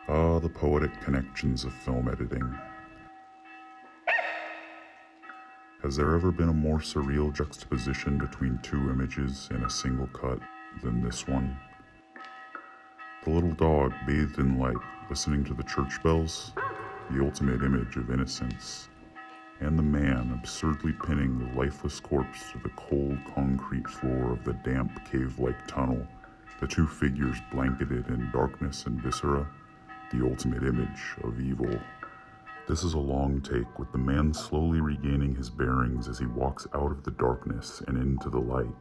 Ah, the poetic connections of film editing. Has there ever been a more surreal juxtaposition between two images in a single cut than this one? The little dog bathed in light, listening to the church bells, the ultimate image of innocence, and the man absurdly pinning the lifeless corpse to the cold concrete floor of the damp cave-like tunnel, the two figures blanketed in darkness and viscera, the ultimate image of evil. This is a long take, with the man slowly regaining his bearings as he walks out of the darkness and into the light.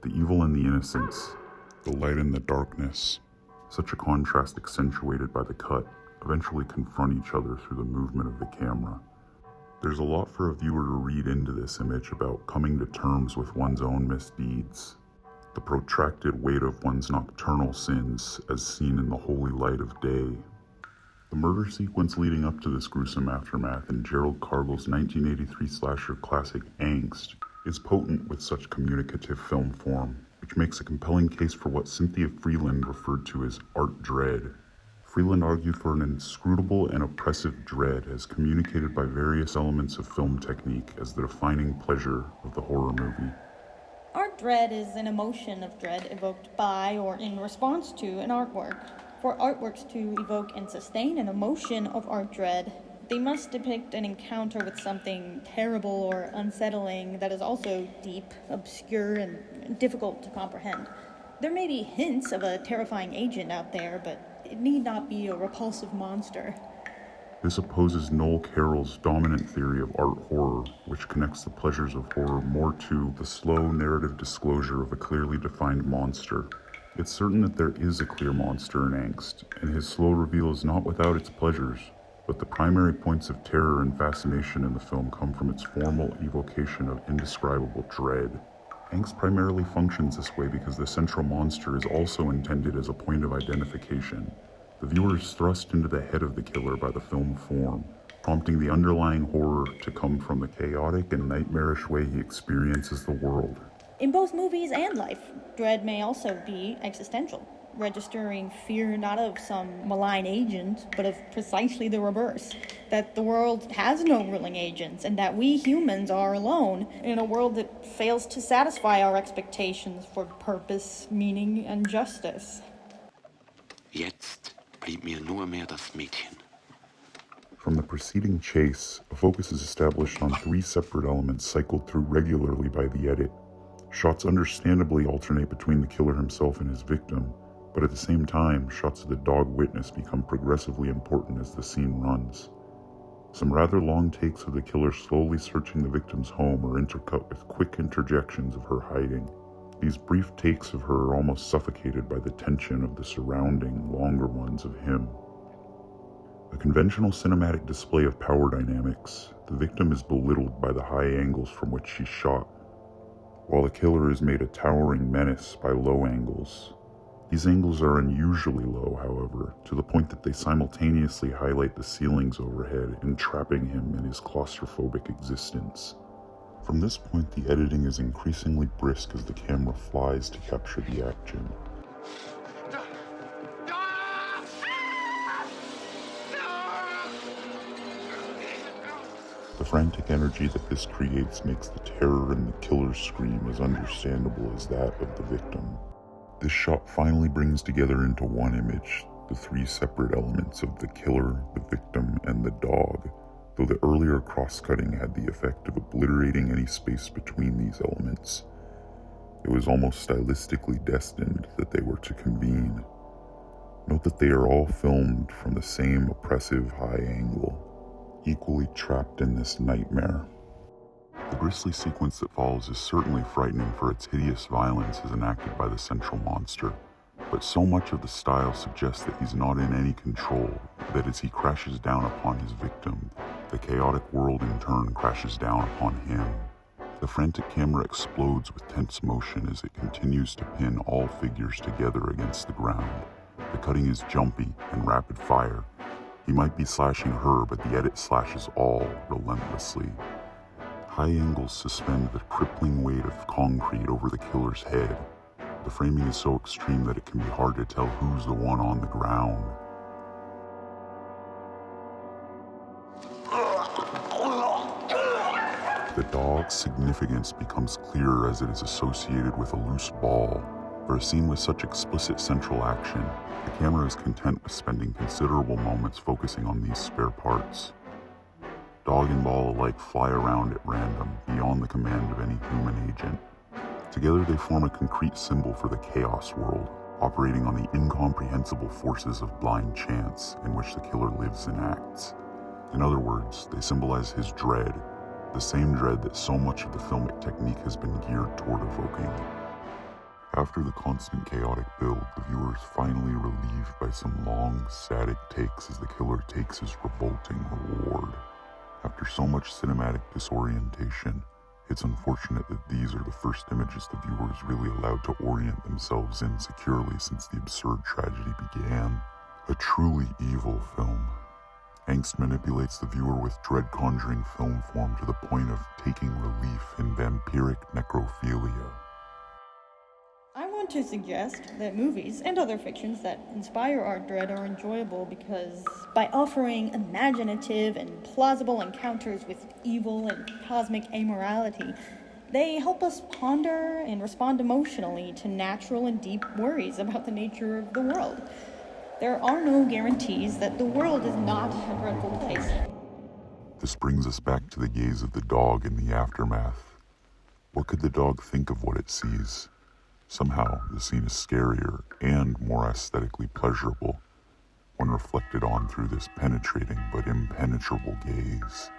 The evil and the innocence, the light and the darkness, such a contrast accentuated by the cut, eventually confront each other through the movement of the camera. There's a lot for a viewer to read into this image about coming to terms with one's own misdeeds, the protracted weight of one's nocturnal sins as seen in the holy light of day. The murder sequence leading up to this gruesome aftermath in Gerald Kargl's 1983 slasher classic Angst is potent with such communicative film form, which makes a compelling case for what Cynthia Freeland referred to as art dread. Freeland argued for an inscrutable and oppressive dread as communicated by various elements of film technique as the defining pleasure of the horror movie. Art dread is an emotion of dread evoked by or in response to an artwork. For artworks to evoke and sustain an emotion of art dread, they must depict an encounter with something terrible or unsettling that is also deep, obscure, and difficult to comprehend. There may be hints of a terrifying agent out there, but it need not be a repulsive monster. This opposes Noel Carroll's dominant theory of art horror, which connects the pleasures of horror more to the slow narrative disclosure of a clearly defined monster. It's certain that there is a clear monster in Angst, and his slow reveal is not without its pleasures, but the primary points of terror and fascination in the film come from its formal evocation of indescribable dread. Angst primarily functions this way because the central monster is also intended as a point of identification. The viewer is thrust into the head of the killer by the film form, prompting the underlying horror to come from the chaotic and nightmarish way he experiences the world. In both movies and life, dread may also be existential, registering fear not of some malign agent, but of precisely the reverse, that the world has no ruling agents, and that we humans are alone in a world that fails to satisfy our expectations for purpose, meaning, and justice. Jetzt blieb mir nur mehr das Mädchen. From the preceding chase, a focus is established on three separate elements cycled through regularly by the edit. Shots understandably alternate between the killer himself and his victim, but at the same time, shots of the dog witness become progressively important as the scene runs. Some rather long takes of the killer slowly searching the victim's home are intercut with quick interjections of her hiding. These brief takes of her are almost suffocated by the tension of the surrounding, longer ones of him. A conventional cinematic display of power dynamics, the victim is belittled by the high angles from which she's shot, while the killer is made a towering menace by low angles. These angles are unusually low, however, to the point that they simultaneously highlight the ceilings overhead, entrapping him in his claustrophobic existence. From this point, the editing is increasingly brisk as the camera flies to capture the action. The frantic energy that this creates makes the terror in the killer's scream as understandable as that of the victim. This shot finally brings together into one image the three separate elements of the killer, the victim, and the dog, though the earlier cross-cutting had the effect of obliterating any space between these elements. It was almost stylistically destined that they were to convene. Note that they are all filmed from the same oppressive high angle, equally trapped in this nightmare. The grisly sequence that follows is certainly frightening for its hideous violence as enacted by the central monster, but so much of the style suggests that he's not in any control, that as he crashes down upon his victim, the chaotic world in turn crashes down upon him. The frantic camera explodes with tense motion as it continues to pin all figures together against the ground. The cutting is jumpy and rapid fire. He might be slashing her, but the edit slashes all relentlessly. High angles suspend the crippling weight of concrete over the killer's head. The framing is so extreme that it can be hard to tell who's the one on the ground. The dog's significance becomes clearer as it is associated with a loose ball. For a scene with such explicit central action, the camera is content with spending considerable moments focusing on these spare parts. Dog and ball alike fly around at random, beyond the command of any human agent. Together they form a concrete symbol for the chaos world, operating on the incomprehensible forces of blind chance in which the killer lives and acts. In other words, they symbolize his dread, the same dread that so much of the filmic technique has been geared toward evoking. After the constant chaotic build, the viewer is finally relieved by some long, static takes as the killer takes his revolting reward. After so much cinematic disorientation, it's unfortunate that these are the first images the viewer is really allowed to orient themselves in securely since the absurd tragedy began. A truly evil film. Angst manipulates the viewer with dread-conjuring film form to the point of taking relief in vampiric necrophilia. I want to suggest that movies and other fictions that inspire our dread are enjoyable because by offering imaginative and plausible encounters with evil and cosmic amorality, they help us ponder and respond emotionally to natural and deep worries about the nature of the world. There are no guarantees that the world is not a dreadful place. This brings us back to the gaze of the dog in the aftermath. What could the dog think of what it sees? Somehow, the scene is scarier and more aesthetically pleasurable when reflected on through this penetrating but impenetrable gaze.